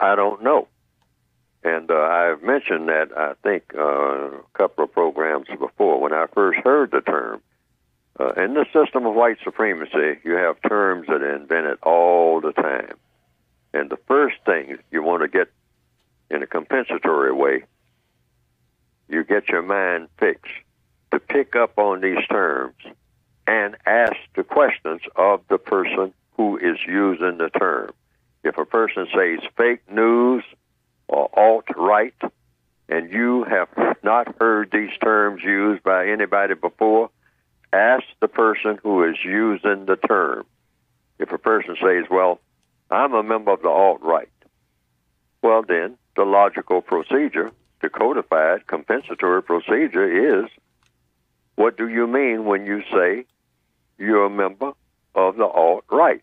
I don't know. And I've mentioned that, I think, a couple of programs before. When I first heard the term, in the system of white supremacy, you have terms that are invented all the time. And the first thing you want to get in a compensatory way, you get your mind fixed to pick up on these terms and ask the questions of the person who is using the term. If a person says fake news or alt-right, and you have not heard these terms used by anybody before, ask the person who is using the term. If a person says, well, I'm a member of the alt-right, well then, the logical procedure, the codified compensatory procedure is, what do you mean when you say you're a member of the alt-right?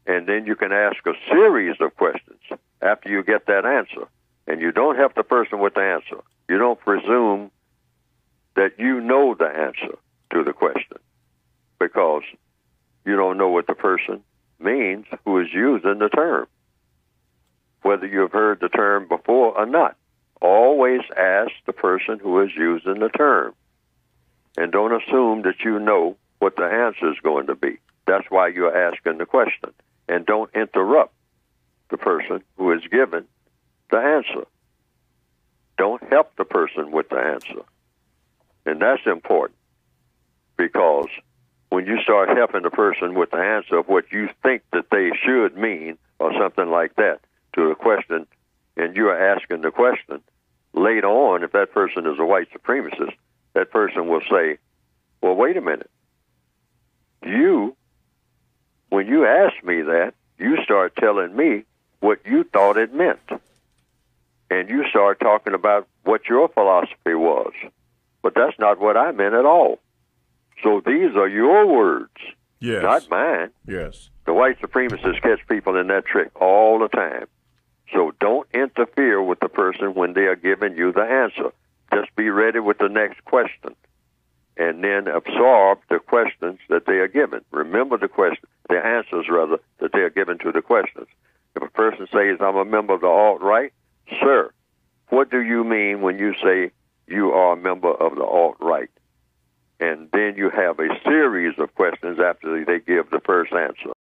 And then you can ask a series of questions after you get that answer. And you don't help the person with the answer. You don't presume that you know the answer to the question, because you don't know what the person means who is using the term, whether you've heard the term before or not. Always ask the person who is using the term. And don't assume that you know what the answer is going to be. That's why you're asking the question. And don't interrupt the person who is given the answer. Don't help the person with the answer. And that's important, because when you start helping the person with the answer of what you think that they should mean or something like that to the question, and you are asking the question, later on, if that person is a white supremacist, that person will say, well, wait a minute. When you asked me that, you start telling me what you thought it meant. And you start talking about what your philosophy was. But that's not what I meant at all. So these are your words, yes, not mine. Yes. The white supremacists catch people in that trick all the time. So don't interfere with the person when they are giving you the answer. Just be ready with the next question, and then absorb the questions that they are given. Remember the answers, rather, that they are given to the questions. If a person says, I'm a member of the alt-right, sir, what do you mean when you say you are a member of the alt-right? And then you have a series of questions after they give the first answer.